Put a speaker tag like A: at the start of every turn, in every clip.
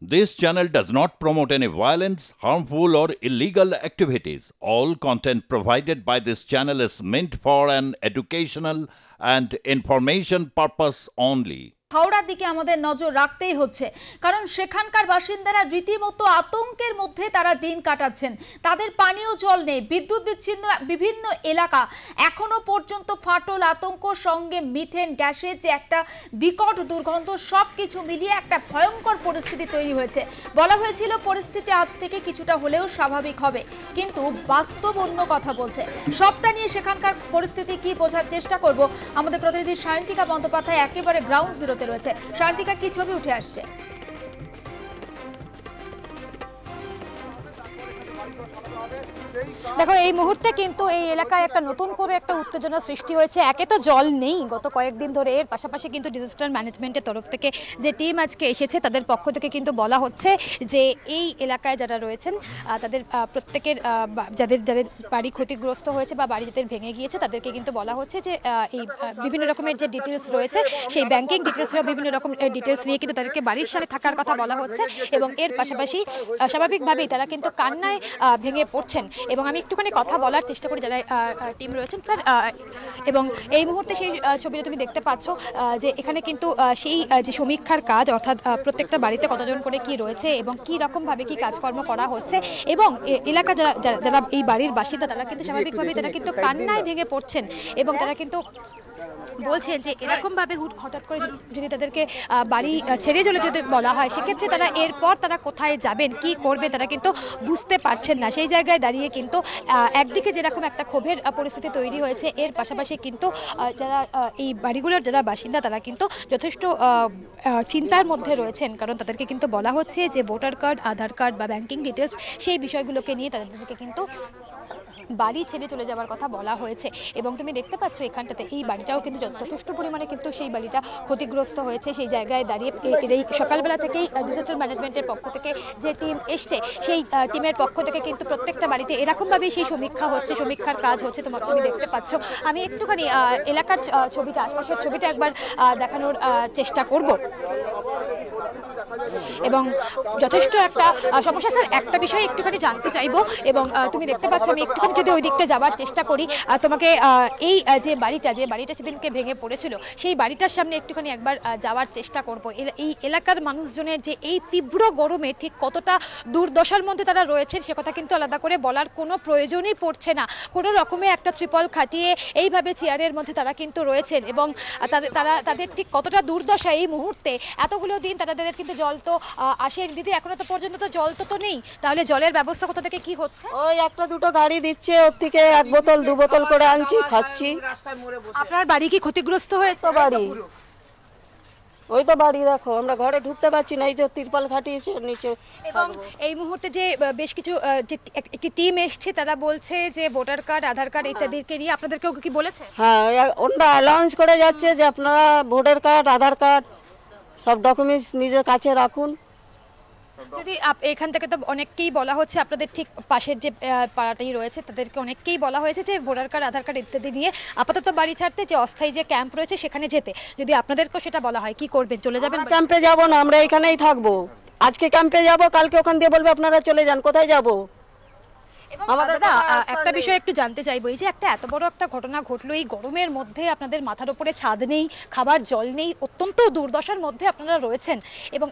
A: This channel does not promote any violence, harmful, or illegal activities. All content provided by this channel is meant for an educational and information purpose only.
B: হাওড়ার দিকে আমাদের নজর রাখতেই হচ্ছে, কারণ সেখানকার বাসিন্দারা রীতিমতো আতঙ্কের মধ্যে তারা দিন কাটাচ্ছেন। তাদের পানীয় জল নেই, বিদ্যুৎ বিচ্ছিন্ন বিভিন্ন এলাকা, এখনো পর্যন্ত ফাটল, আতঙ্ক, সঙ্গে মিথেন গ্যাসের যে একটা বিকট দুর্গন্ধ, সব কিছু মিলিয়ে একটা ভয়ঙ্কর পরিস্থিতি তৈরি হয়েছে। বলা হয়েছিল পরিস্থিতি আজ থেকে কিছুটা হলেও স্বাভাবিক হবে, কিন্তু বাস্তব অন্য কথা বলছে। সবটা নিয়ে সেখানকার পরিস্থিতি কি বোঝার চেষ্টা করব। আমাদের প্রতিনিধি সায়ন্তিকা বন্দ্যোপাধ্যায় একেবারে গ্রাউন্ড জিরো রয়েছে। শান্তিকা, কি ছবি উঠে আসছে?
C: দেখো, এই মুহূর্তে কিন্তু এই এলাকায় একটা নতুন করে একটা উত্তেজনা সৃষ্টি হয়েছে। একে তো জল নেই গত কয়েকদিন ধরে, এর পাশাপাশি কিন্তু ডিজাস্টার ম্যানেজমেন্টের তরফ থেকে যে টিম আজকে এসেছে তাদের পক্ষ থেকে কিন্তু বলা হচ্ছে যে এই এলাকায় যারা রয়েছেন তাদের প্রত্যেকের যাদের যাদের বাড়ি ক্ষতিগ্রস্ত হয়েছে বা বাড়ি যাদের ভেঙে গিয়েছে তাদেরকে কিন্তু বলা হচ্ছে যে এই বিভিন্ন রকমের যে ডিটেলস রয়েছে সেই ব্যাংকিং ডিটেলস বা বিভিন্ন রকম ডিটেলস নিয়ে কিন্তু তাদেরকে বাড়ির সাথে থাকার কথা বলা হচ্ছে। এবং এর পাশাপাশি স্বাভাবিকভাবেই তারা কিন্তু কান্নায় ভেঙে পড়ছেন। এবং আমি একটুখানি কথা বলার চেষ্টা করি যারা টিম রয়েছেন তার। এবং এই মুহূর্তে সেই ছবিটা তুমি দেখতে পাচ্ছ যে এখানে কিন্তু সেই যে সমীক্ষার কাজ, অর্থাৎ প্রত্যেকটা বাড়িতে কতজন করে কি রয়েছে এবং কি রকমভাবে কি কাজকর্ম করা হচ্ছে, এবং এলাকা যারা যারা এই বাড়ির বাসিন্দা তারা কিন্তু স্বাভাবিকভাবেই তারা কিন্তু কান্নায় ভেঙে পড়ছেন। এবং তারা কিন্তু বলছেন যে এরকমভাবে হঠাৎ করে যদি তাদেরকে বাড়ি ছেড়ে চলে যেতে বলা হয় সেক্ষেত্রে তারা এরপর তারা কোথায় যাবেন, কি করবে, তারা কিন্তু বুঝতে পারছেন না। সেই জায়গায় দাঁড়িয়ে কিন্তু একদিকে যেরকম একটা ক্ষোভের পরিস্থিতি তৈরি হয়েছে, এর পাশাপাশি কিন্তু যারা এই বাড়িগুলোর যারা বাসিন্দা তারা কিন্তু যথেষ্ট চিন্তার মধ্যে রয়েছেন। কারণ তাদেরকে কিন্তু বলা হচ্ছে যে ভোটার কার্ড, আধার কার্ড বা ব্যাংকিং ডিটেলস সেই বিষয়গুলোকে নিয়ে তাদেরকে কিন্তু বাড়ি ছেড়ে চলে যাওয়ার কথা বলা হয়েছে। এবং তুমি দেখতে পাচ্ছ এখানটাতে এই বাড়িটাও কিন্তু যথেষ্ট পরিমাণে কিন্তু সেই বাড়িটা ক্ষতিগ্রস্ত হয়েছে। সেই জায়গায় দাঁড়িয়ে এই সকালবেলা থেকেই ডিজাস্টার ম্যানেজমেন্টের পক্ষ থেকে যে টিম এসছে সেই টিমের পক্ষ থেকে কিন্তু প্রত্যেকটা বাড়িতে এরকমভাবেই সেই সমীক্ষা হচ্ছে, সমীক্ষার কাজ হচ্ছে। তুমি দেখতে পাচ্ছ। আমি একটুখানি এলাকার ছবিটা, আশপাশের ছবিটা একবার দেখানোর চেষ্টা করব। এবং যথেষ্ট একটা সমস্যা। স্যার, একটা বিষয় একটুখানি জানতে চাইবো, এবং তুমি দেখতে পাচ্ছ আমি একটুখানি যদি ওই দিকটা যাওয়ার চেষ্টা করি, তোমাকে এই যে বাড়িটা সেদিনকে ভেঙে পড়েছিল সেই বাড়িটার সামনে একটুখানি একবার যাওয়ার চেষ্টা করব। এই এলাকার মানুষজনের যে এই তীব্র গরমে ঠিক কতটা দুর্দশার মধ্যে তারা রয়েছেন সে কথা কিন্তু আলাদা করে বলার কোনো প্রয়োজনই পড়ছে না। কোনো রকমে একটা ত্রিপল খাটিয়ে এইভাবে চেয়ারের মধ্যে তারা কিন্তু রয়েছেন। এবং তাদের ঠিক কতটা দুর্দশা এই মুহূর্তে, এতগুলো দিন তাদের কিন্তু জল তো আসেনি দিদি, এখনো তো পর্যন্ত তো জল তো নেই। তাহলে জলের ব্যবস্থা কোথা থেকে কি হচ্ছে?
D: ওই একটা দুটো গাড়ি দিচ্ছে, ওর থেকে এক বোতল দু বোতল করে আনছি, খাচ্ছি।
C: আপনার বাড়ি কি ক্ষতিগ্রস্ত হয়েছে?
D: বাড়ি ওই তো বাড়ি, দেখো আমরা ঘরে ঢুকতে পারছি না, এই যে তিরপাল খাটিয়েছে নিচে।
C: এবং এই মুহূর্তে যে বেশ কিছু একটি টিম এসছে, তারা বলছে যে ভোটার কার্ড, আধার কার্ড ইত্যাদিকে নিয়ে আপনাদেরকেও কি বলেছে?
D: হ্যাঁ, ওরা অ্যালাউন্স করে যাচ্ছে যে আপনারা ভোটার কার্ড, আধার কার্ড সব ডকুমেন্টস নিজের কাছে রাখুন।
C: যদি এখান থেকে তো অনেককেই বলা হচ্ছে, আপনাদের ঠিক পাশের যে পাড়াটাই রয়েছে তাদেরকে অনেককেই বলা হয়েছে যে ভোটার কার্ড, আধার কার্ড ইত্যাদি নিয়ে আপাতত বাড়ি ছাড়তে, যে অস্থায়ী যে ক্যাম্প রয়েছে সেখানে যেতে। যদি আপনাদেরকেও সেটা বলা হয় কি করবেন? চলে যাবেন?
D: ক্যাম্পে যাব না, আমরা এখানেই থাকবো। আজকে ক্যাম্পে যাব, কালকে ওখান দিয়ে বলবে আপনারা চলে যান। কোথায় যাব?
C: একটা বিষয় একটু জানতে চাইবো, এই যে একটা এত বড় একটা ঘটনা ঘটলো এই গরমের মধ্যে, আপনাদের মাথার উপরে ছাদ নেই, খাবার জল নেই, অত্যন্ত দুর্দশার মধ্যে আপনারা রয়েছেন, এবং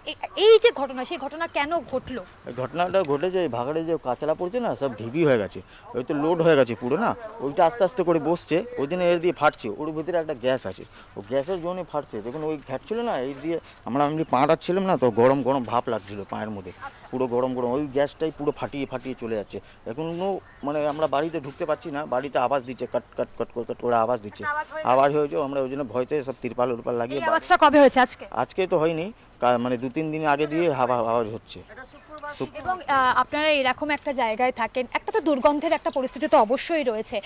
C: এই যে ঘটনা, সেই ঘটনা কেন ঘটলো?
E: ঘটনাটা ঘটেছে এই ভাগাড়ে যে কাঁচরা পড়ছে না, সব ঢিবি হয়ে গেছে, ওই তো লোড হয়ে গেছে পুরো না, ওইটা আস্তে আস্তে করে বসছে, ওই দিনে এর দিয়ে ফাটছে, ওর ভিতরে একটা গ্যাস আছে, ও গ্যাসের জন্যই ফাটছে। দেখুন ওই ফাটছিল না, এই দিয়ে আমরা এমনি পা রাখছিলাম না, তো গরম গরম ভাপ লাগছিল পায়ের মধ্যে, পুরো গরম গরম, ওই গ্যাসটাই পুরো ফাটিয়ে ফাটিয়ে চলে যাচ্ছে। এখন মানে আমরা বাড়িতে ঢুকতে পারছি না, বাড়িতে আওয়াজ দিচ্ছে, কট কট কট কট কট ওরা আওয়াজ দিচ্ছে, আওয়াজ হয়েছে। আমরা ওই জন্য ভয়তে সব তিরপাল উরপাল লাগিয়ে।
C: আওয়াজটা কবে হয়েছে?
E: আজকে তো হয়নি, মানে 2-3 দিন আগে দিয়ে আওয়াজ হচ্ছে।
C: এবং আপনারা এরকম একটা জায়গায় থাকেন, একটা তো দুর্গন্ধের একটা পরিস্থিতি তো অবশ্যই রয়েছে।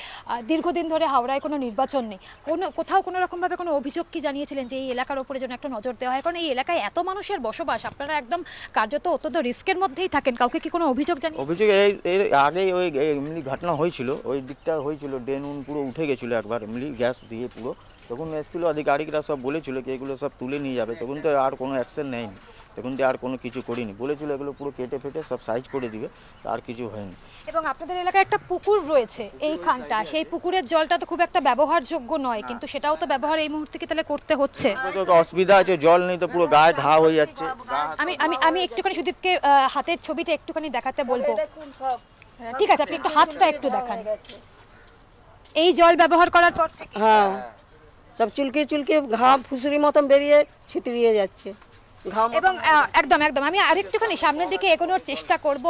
C: দীর্ঘদিন ধরে হাওড়ায় কোনো নির্বাচন নেই, কোথাও কোনো রকমভাবে কোনো অভিযোগ কি জানিয়েছিলেন যে এই এলাকার ওপরে যেন একটা নজর দেওয়া হয়? কারণ এই এলাকায় এত মানুষের বসবাস, আপনারা একদম কার্যত অত্যন্ত রিস্কের মধ্যেই থাকেন। কাউকে কি কোনো অভিযোগ জানিয়ে?
E: অভিযোগ এর আগে ওই এমনি ঘটনা হয়েছিল, ওই দিকটা হয়েছিল, ড্রেন পুরো উঠে গেছিলো একবার এমনি গ্যাস দিয়ে পুরো। তখন এসেছিলো আধিকারিকরা, সব বলেছিল কি এগুলো সব তুলে নিয়ে যাবে, তখন তো আর কোনো অ্যাকশন নেয়নি। তখন দিয়ে আর কোনো কিছু করিনি, বলেছিল এগুলো পুরো কেটে ফেটে সব সাইজ করে দিবে, আর কিছু হয়নি।
C: এবং আপনাদের এলাকায় একটা পুকুর রয়েছে এইখানটা, সেই পুকুরের জলটা তো খুব একটা ব্যবহারযোগ্য নয়, কিন্তু সেটাও তো ব্যবহার এই মুহূর্তে কি তাহলে করতে হচ্ছে?
E: অসুবিধা আছে, জল নেই তো পুরো গায়ে ঘা হয়ে যাচ্ছে।
C: আমি আমি আমি একটুখানি সুদীপকে হাতের ছবিটা একটুখানি দেখাতে বলবো। ঠিক আছে, আপনি একটু হাতটা একটু দেখান। এই জল ব্যবহার করার পর থেকে
D: হ্যাঁ, সব চুলকে চুলকে ঘাম ফুসুরি মতন বেরিয়ে ছিতরিয়ে যাচ্ছে ঘাম।
C: এবং একদম একদম আমি আরেকটুখানি সামনের দিকে এগোনোর চেষ্টা করব।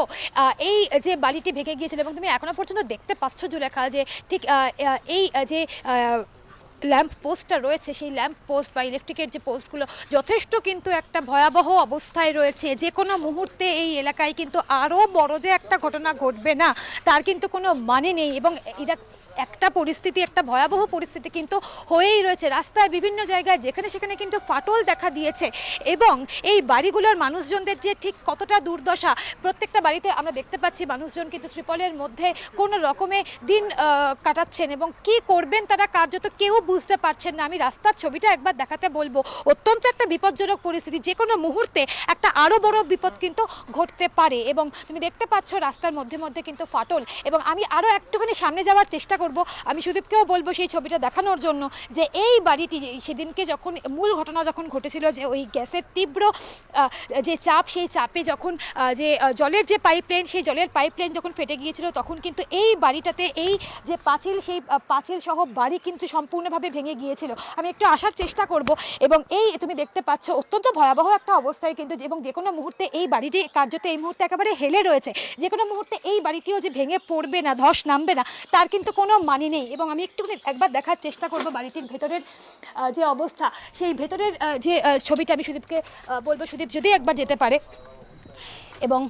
C: এই যে বাড়িটি ভেঙে গিয়েছিল এবং তুমি এখনো পর্যন্ত দেখতে পাচ্ছ জুলেখা যে ঠিক এই যে ল্যাম্প পোস্টটা রয়েছে, সেই ল্যাম্প পোস্ট বা ইলেকট্রিকের যে পোস্টগুলো যথেষ্ট কিন্তু একটা ভয়াবহ অবস্থায় রয়েছে। যে কোনো মুহূর্তে এই এলাকায় কিন্তু আরও বড় যে একটা ঘটনা ঘটবে না তার কিন্তু কোনো মানে নেই। এবং এটা একটা পরিস্থিতি, একটা ভয়াবহ পরিস্থিতি কিন্তু হয়েই রয়েছে। রাস্তায় বিভিন্ন জায়গায় যেখানে সেখানে কিন্তু ফাটল দেখা দিয়েছে এবং এই বাড়িগুলোর মানুষজনদের যে ঠিক কতটা দুর্দশা, প্রত্যেকটা বাড়িতে আমরা দেখতে পাচ্ছি মানুষজন কিন্তু ত্রিপলের মধ্যে কোনো রকমে দিন কাটাচ্ছেন এবং কি করবেন তারা কার্যত কেউ বুঝতে পারছেন না। আমি রাস্তার ছবিটা একবার দেখাতে বলবো। অত্যন্ত একটা বিপজ্জনক পরিস্থিতি, যে কোনো মুহূর্তে একটা আরও বড় বিপদ কিন্তু ঘটতে পারে। এবং তুমি দেখতে পাচ্ছ রাস্তার মধ্যে মধ্যে কিন্তু ফাটল। এবং আমি আরও একটুখানি সামনে যাওয়ার চেষ্টা করব, আমি সুদীপকেও বলবো সেই ছবিটা দেখানোর জন্য যে এই বাড়িটি সেদিনকে যখন মূল ঘটনা যখন ঘটেছিল, যে ওই গ্যাসের তীব্র যে চাপ, সেই চাপে যখন যে জলের যে পাইপলাইন, সেই জলের পাইপলাইন যখন ফেটে গিয়েছিল তখন কিন্তু এই বাড়িটাতে এই যে পাঁচিল, সেই পাঁচিল সহ বাড়ি কিন্তু সম্পূর্ণভাবে ভেঙে গিয়েছিল। আমি একটু আসার চেষ্টা করব এবং এই তুমি দেখতে পাচ্ছ অত্যন্ত ভয়াবহ একটা অবস্থায় কিন্তু, এবং যে কোনো মুহূর্তে এই বাড়িটি কার্যত এই মুহূর্তে একেবারে হেলে রয়েছে। যে কোনো মুহূর্তে এই বাড়িটিও যে ভেঙে পড়বে না, ধস নামবে না, তার কিন্তু কোনো মানে নেই। এবং আমি একটুখানি একবার দেখার চেষ্টা করব বাড়িটির ভেতরের যে অবস্থা, সেই ভেতরের যে ছবিটা আমি সুদীপকে বলবো, সুদীপ যদি একবার যেতে পারে। এবং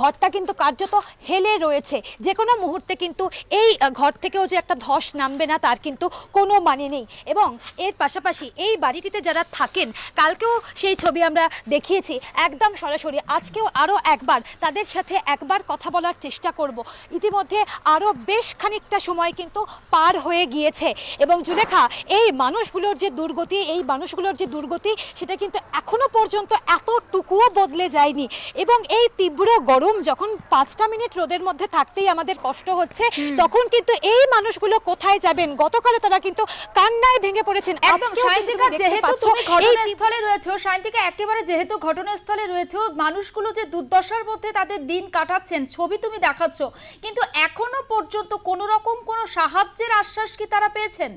C: ঘরটা কিন্তু কার্যত হেলে রয়েছে, যে কোনো মুহূর্তে কিন্তু এই ঘর থেকেও যে একটা ধস নামবে না তার কিন্তু কোনো মানে নেই। এবং এর পাশাপাশি এই বাড়িটিতে যারা থাকেন, কালকেও সেই ছবি আমরা দেখিয়েছি একদম সরাসরি, আজকেও আরও একবার তাদের সাথে একবার কথা বলার চেষ্টা করব। ইতিমধ্যে আরও বেশ খানিকটা সময় কিন্তু পার হয়ে গিয়েছে এবং জুলেখা এই মানুষগুলোর যে দুর্গতি, এই মানুষগুলোর যে দুর্গতি সেটা কিন্তু এখনো পর্যন্ত এতটুকুও বদলে যায়নি। এবং এই তীব্র গরম যখন 5টা মিনিট রোদের মধ্যে থাকতেই আমাদের কষ্ট হচ্ছে, তখন কিন্তু এই মানুষগুলো কোথায় যাবেন? গতকাল তারা কিন্তু কান্নায় ভেঙে পড়েছেন।
B: একদম সায়ন্তিকা, যেহেতু তুমি ঘটনাস্থলে রয়েছো, সায়ন্তিকা একেবারে যেহেতু ঘটনাস্থলে রয়েছো, মানুষগুলো যে দুর্দশার মধ্যে তাদের দিন কাটাচ্ছেন ছবি তুমি দেখাচ্ছ, কিন্তু এখনো পর্যন্ত কোনো রকম কোনো সাহায্যের আশ্বাস কি তারা পেয়েছেন?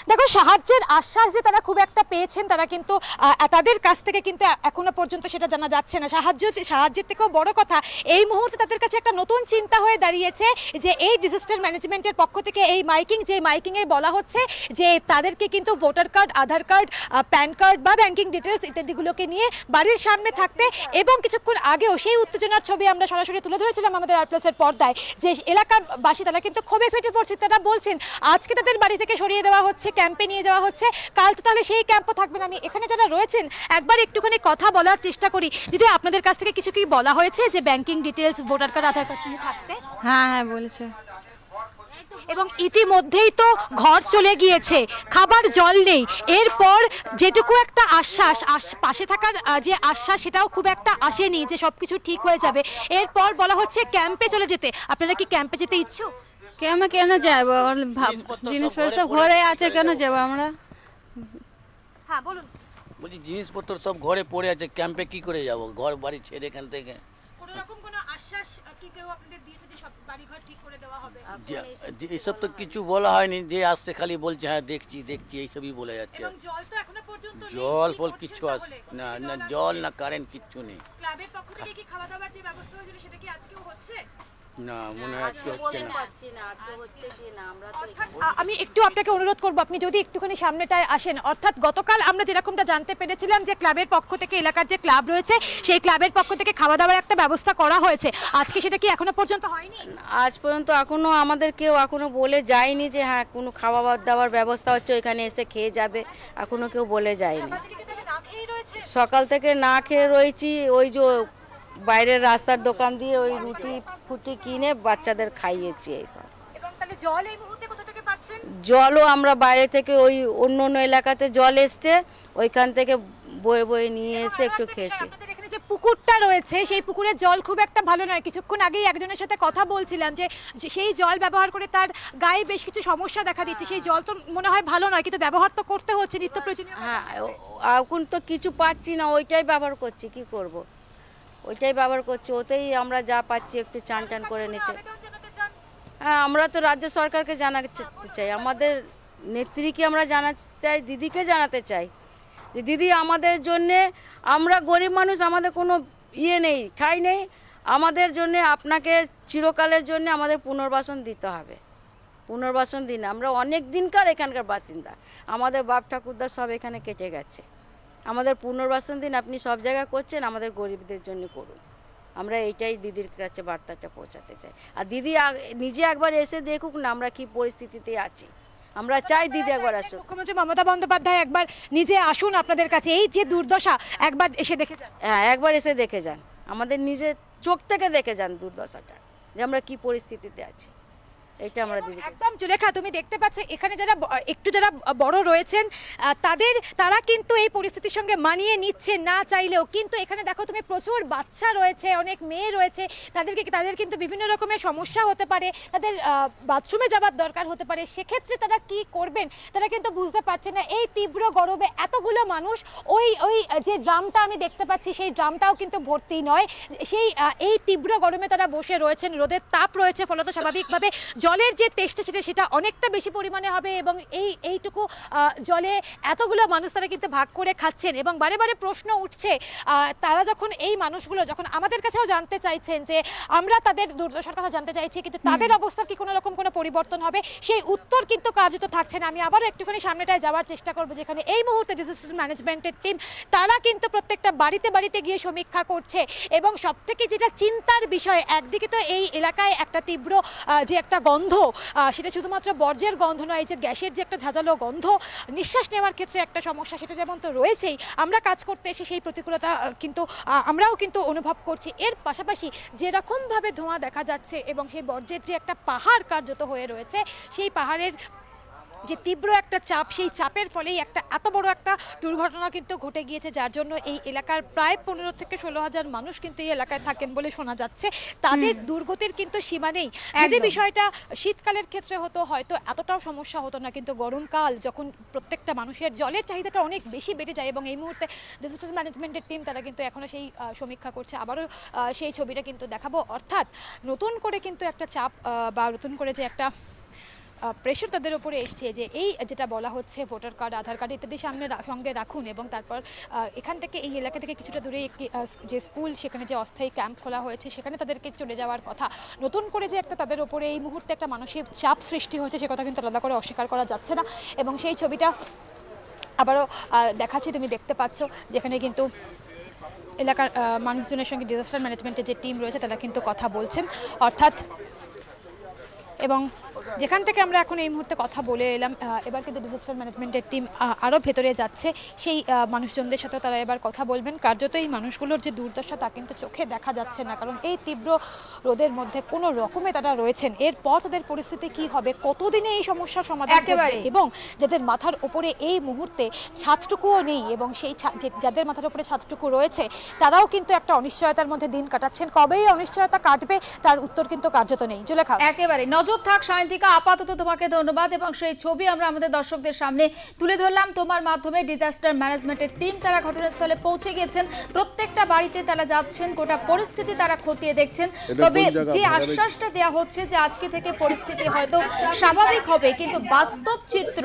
C: দেখো, সাহায্যের আশ্বাস যে তারা খুব একটা পেয়েছেন তারা কিন্তু তাদের কাছ থেকে কিন্তু এখনো পর্যন্ত সেটা জানা যাচ্ছে না। সাহায্যের থেকেও বড় কথা, এই মুহূর্তে তাদের কাছে একটা নতুন চিন্তা হয়ে দাঁড়িয়েছে যে এই ডিজাস্টার ম্যানেজমেন্টের পক্ষ থেকে এই মাইকিংয়ে বলা হচ্ছে যে তাদেরকে কিন্তু ভোটার কার্ড, আধার কার্ড, প্যান কার্ড বা ব্যাংকিং ডিটেলস ইত্যাদিগুলোকে নিয়ে বাড়ির সামনে থাকতে, এবং কিছুক্ষণ আগেও সেই উত্তেজনার ছবি আমরা সরাসরি তুলে ধরেছিলাম আমাদের আর+এর পর্দায়, যে এলাকার বাসী তারা কিন্তু ক্ষোভে ফেটে পড়ছে। তারা বলছেন আজকে তাদের বাড়ি থেকে সরিয়ে দেওয়া হচ্ছে, ক্যাম্পে নিয়ে যাওয়া হচ্ছে, কাল তো তাহলে সেই ক্যাম্পও থাকবে না। আমি এখানে যারা রয়েছেন একবার একটুখানি কথা বলার চেষ্টা করি। দিদি, আপনাদের কাছ থেকে কিছু কি বলা হয়েছে যে ব্যাংকিং ডিটেলস, ভোটার কার্ড, আধার কার্ড নিয়ে থাকতে?
F: হ্যাঁ হ্যাঁ বলেছে।
C: এবং ইতিমধ্যেই তো ঘর চলে গিয়েছে, খাবার জল নেই। এরপর যেটুকু একটা আশ্বাস, পাশে থাকার যে আশ্বাস, সেটাও খুব একটা আসেনি যে সবকিছু ঠিক হয়ে যাবে। এরপর বলা হচ্ছে ক্যাম্পে চলে যেতে। আপনারা কি ক্যাম্পে যেতে ইচ্ছুক?
F: ক্যাম্পে কেন যাবো? জিনিসপত্র সব ঘরে আছে, কেন যাবো আমরা?
C: হ্যাঁ বলুন।
G: বলছি জিনিসপত্র সব ঘরে পড়ে আছে, ক্যাম্পে কি করে যাব? ঘর বাড়ি ছেড়ে এখান থেকে।
C: কোনো রকম কোনো আশ্বাস কি কেউ আপনাদের দিয়েছে যে সব বাড়ি ঘর ঠিক করে দেওয়া হবে?
G: এসব তো কিছু বলা হয়নি, যে আসছে খালি বলছে হ্যাঁ দেখছি এইসবই বলে যাচ্ছে।
C: এবং জল তো এখনো পর্যন্ত নেই।
G: জল ফল কিচ্ছু আসে না, না জল না কারেন্ট কিচ্ছু নেই।
C: ক্লাবের পক্ষ থেকে কি খাওয়া দাওয়ার যে ব্যবস্থা হয়েছিল সেটা কি আজকেও হচ্ছে?
G: না, মনে হয় আজকে হচ্ছে না।
C: আমি একটু আপনাকে অনুরোধ করবো, আপনি যদি একটুখানি সামনেটায় আসেন। অর্থাৎ গতকাল আমরা যেরকমটা জানতে পেরেছিলাম যে ক্লাবের পক্ষ থেকে, এলাকার যে ক্লাব রয়েছে সেই ক্লাবের পক্ষ থেকে খাওয়া দাওয়ার একটা ব্যবস্থা করা হয়েছে, আজকে সেটা কি এখনো পর্যন্ত হয়নি?
D: আজ পর্যন্ত এখনো আমাদের কেউ এখনো বলে যায়নি যে হ্যাঁ কোনো খাওয়া দাওয়ার ব্যবস্থা হচ্ছে, ওইখানে এসে খেয়ে যাবে, এখনো কেউ বলে যায়নি। সকাল থেকে না খেয়ে রয়েছি, ওই যে বাইরের রাস্তার দোকান দিয়ে ওই রুটি ফুটি কিনে বাচ্চাদের খাইয়েছি এইসব।
C: এবং তাহলে জল এই মুহূর্তে কোথা থেকে পাচ্ছেন?
D: জলও আমরা বাইরে থেকে ওই অন্য অন্য এলাকাতে জল এসছে, ওইখান থেকে বয়ে বয়ে নিয়ে এসে একটু খেয়েছি।
C: এখানে যে পুকুরটা রয়েছে সেই পুকুরের জল খুব একটা ভালো নয়। কিছুক্ষণ আগেই একজনের সাথে কথা বলছিলাম যে সেই জল ব্যবহার করে তার গায়ে বেশ কিছু সমস্যা দেখা দিচ্ছে। সেই জল তো মনে হয় ভালো নয়, কিন্তু ব্যবহার তো করতে হচ্ছে নিত্য প্রয়োজনীয়।
D: হ্যাঁ, এখন তো কিছু পাচ্ছি না, ওইটাই ব্যবহার করছি, কি করব, ওইটাই ব্যবহার করছি, ওতেই আমরা যা পাচ্ছি একটু চান টান করে নিচ্ছি। হ্যাঁ, আমরা তো রাজ্য সরকারকে জানাতে চাই, আমাদের নেত্রীকে আমরা জানাতে চাই, দিদিকে জানাতে চাই যে দিদি আমাদের জন্যে, আমরা গরিব মানুষ, আমাদের কোনো ইয়ে নেই, ঠাঁই নেই, আমাদের জন্যে আপনাকে চিরকালের জন্য আমাদের পুনর্বাসন দিতে হবে। পুনর্বাসন দিন, আমরা অনেক দিনকার এখানকার বাসিন্দা, আমাদের বাপ ঠাকুরদা সব এখানে কেটে গেছে, আমাদের পুনর্বাসন দিন। আপনি সব জায়গায় করছেন, আমাদের গরিবদের জন্য করুন। আমরা এইটাই দিদির কাছে বার্তাটা পৌঁছাতে চাই। আর দিদি নিজে একবার এসে দেখুক না আমরা কি পরিস্থিতিতে আছি, আমরা চাই দিদি একবার আসুন।
C: মুখ্যমন্ত্রী মমতা বন্দ্যোপাধ্যায় একবার নিজে আসুন আপনাদের কাছে, এই যে দুর্দশা একবার এসে দেখে যান।
D: হ্যাঁ, একবার এসে দেখে যান, আমাদের নিজের চোখ থেকে দেখে যান দুর্দশাটা, যে আমরা কি পরিস্থিতিতে আছি, এটা আমরা দিদি।
C: একদম জুলেখা, তুমি দেখতে পাচ্ছ এখানে যারা বড় রয়েছেন তারা কিন্তু এই পরিস্থিতির সঙ্গে মানিয়ে নিচ্ছে না চাইলেও। কিন্তু এখানে দেখো তুমি, প্রচুর বাচ্চা রয়েছে, অনেক মেয়ে রয়েছে, তাদের কিন্তু বিভিন্ন রকমের সমস্যা হতে পারে, তাদের বাথরুমে যাবার দরকার হতে পারে। সেক্ষেত্রে তারা কি করবেন তারা কিন্তু বুঝতে পারছে না। এই তীব্র গরমে এতগুলো মানুষ, ওই যে ড্রামটা আমি দেখতে পাচ্ছি সেই ড্রামটাও কিন্তু ভর্তি নয়। এই তীব্র গরমে তারা বসে রয়েছেন, রোদের তাপ রয়েছে, ফলত স্বাভাবিকভাবে জলের যে টেস্টটা সেটা অনেকটা বেশি পরিমাণে হবে। এবং এইটুকু জলে এতগুলো মানুষ তারা কিন্তু ভাগ করে খাচ্ছেন। এবং বারে বারে প্রশ্ন উঠছে, তারা যখন এই মানুষগুলো যখন আমাদের কাছেও জানতে চাইছেন যে আমরা তাদের দুর্দশার কথা জানতে চাইছি, কিন্তু তাদের অবস্থার কি কোনো রকম কোনো পরিবর্তন হবে, সেই উত্তর কিন্তু কার্যত থাকছে না। আমি আবারও একটুখানি সামনেটায় যাওয়ার চেষ্টা করবো, যেখানে এই মুহূর্তে ডিজাস্টার ম্যানেজমেন্টের টিম তারা কিন্তু প্রত্যেকটা বাড়িতে বাড়িতে গিয়ে সমীক্ষা করছে। এবং সবথেকে যেটা চিন্তার বিষয়, একদিকে তো এই এলাকায় একটা তীব্র যে একটা গন্ধ, সেটা শুধুমাত্র বর্জ্যের গন্ধ নয়, এই যে গ্যাসের যে একটা ঝাঁঝালো গন্ধ, নিঃশ্বাস নেওয়ার ক্ষেত্রে একটা সমস্যা, সেটা যেমন তো রয়েছেই। আমরা কাজ করতে এসে সেই প্রতিকূলতা কিন্তু আমরাও কিন্তু অনুভব করছি। এর পাশাপাশি যেরকমভাবে ধোঁয়া দেখা যাচ্ছে এবং সেই বর্জ্যের যে একটা পাহাড় কার্যত হয়ে রয়েছে, সেই পাহাড়ের যে তীব্র একটা চাপ, সেই চাপের ফলেই একটা এত বড় একটা দুর্ঘটনা কিন্তু ঘটে গিয়েছে, যার জন্য এই এলাকার প্রায় 15 থেকে 16,000 মানুষ কিন্তু এই এলাকায় থাকেন বলে শোনা যাচ্ছে। তাদের দুর্গতির কিন্তু সীমা নেই। যদি বিষয়টা শীতকালের ক্ষেত্রে হতো হয়তো এতটাও সমস্যা হতো না, কিন্তু গরমকাল যখন প্রত্যেকটা মানুষের জলের চাহিদাটা অনেক বেশি বেড়ে যায়, এবং এই মুহূর্তে ডিজাস্টার ম্যানেজমেন্টের টিম তারা কিন্তু এখনও সেই সমীক্ষা করছে। আবারও সেই ছবিটা কিন্তু দেখাবো, অর্থাৎ নতুন করে কিন্তু একটা চাপ বা নতুন করে যে একটা প্রেশার তাদের উপরে এসছে, যে এই যেটা বলা হচ্ছে ভোটার কার্ড, আধার কার্ড ইত্যাদি সঙ্গে রাখুন, এবং তারপর এখান থেকে এই এলাকা থেকে কিছুটা দূরে একটি যে স্কুল, সেখানে যে অস্থায়ী ক্যাম্প খোলা হয়েছে সেখানে তাদেরকে চলে যাওয়ার কথা। নতুন করে যে একটা তাদের উপরে এই মুহূর্তে একটা মানসিক চাপ সৃষ্টি হয়েছে, সে কথা কিন্তু আলাদা করে অস্বীকার করা যাচ্ছে না। এবং সেই ছবিটা আবারও দেখাচ্ছি, তুমি দেখতে পাচ্ছ যেখানে কিন্তু এলাকার মানুষজনের সঙ্গে ডিজাস্টার ম্যানেজমেন্টের যে টিম রয়েছে তারা কিন্তু কথা বলছেন, অর্থাৎ এবং যেখান থেকে আমরা এখন এই মুহূর্তে কথা বলে এলাম, এবার কিন্তু ডিজাস্টার ম্যানেজমেন্টের টিম আরও ভেতরে যাচ্ছে, সেই মানুষজনদের সাথেও তারা এবার কথা বলবেন। কার্যত এই মানুষগুলোর যে দুর্দশা তা কিন্তু চোখে দেখা যাচ্ছে না, কারণ এই তীব্র রোদের মধ্যে কোনো রকমে তারা রয়েছেন। এরপর তাদের পরিস্থিতি কি হবে, কতদিনে এই সমস্যার সমাধান হবে, এবং যাদের মাথার উপরে এই মুহূর্তে ছাদটুকুও নেই, এবং সেই যাদের মাথার উপরে ছাদটুকু রয়েছে তারাও কিন্তু একটা অনিশ্চয়তার মধ্যে দিন কাটাচ্ছেন। কবে এই অনিশ্চয়তা কাটবে তার উত্তর কিন্তু কার্যত নেই। জুলেখা,
B: একেবারে নজর থাক সায়ন্তিকা, আপাতত তোমাকে ধন্যবাদ। এবং সেই ছবি আমরা আমাদের দর্শকদের সামনে তুলে ধরলাম তোমার মাধ্যমে। ডিজাস্টার ম্যানেজমেন্টের টিম তারা ঘটনাস্থলে পৌঁছে গিয়েছেন, প্রত্যেকটা বাড়িতে তারা যাচ্ছেন, গোটা পরিস্থিতি তারা খতিয়ে দেখছেন। তবে যে আশ্বাসটা দেওয়া হচ্ছে যে আজকে থেকে পরিস্থিতি হয়তো স্বাভাবিক হবে, কিন্তু বাস্তব চিত্র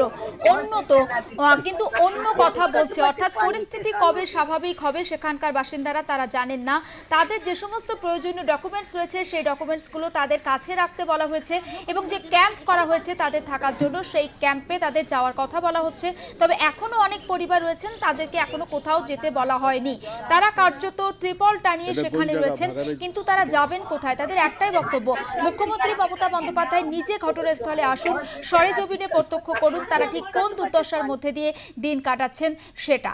B: কিন্তু অন্য কথা বলছে। অর্থাৎ পরিস্থিতি কবে স্বাভাবিক হবে সেখানকার বাসিন্দারা তারা জানেন না। তাদের যে সমস্ত প্রয়োজনীয় ডকুমেন্টস রয়েছে সেই ডকুমেন্টসগুলো তাদের কাছে রাখতে বলা হয়েছে, এবং যে ক্যাম্প করা হয়েছে তাদের থাকার জন্য সেই ক্যাম্পে তাদের যাওয়ার কথা বলা হচ্ছে। তবে এখনো অনেক পরিবার রয়েছেন, তাদেরকে এখনো কোথাও যেতে বলা হয়নি। তারা কার্যত ত্রিপল টানিয়ে সেখানে রয়েছেন, কিন্তু তারা যাবেন কোথায়? তাদের একটাই বক্তব্য, মুখ্যমন্ত্রী মমতা বন্দ্যোপাধ্যায় নিজে ঘটনাস্থলে আসুন, সরেজমিনে প্রত্যক্ষ করুন তারা ঠিক কোন দুর্দশার মধ্যে দিয়ে দিন কাটাচ্ছেন সেটা।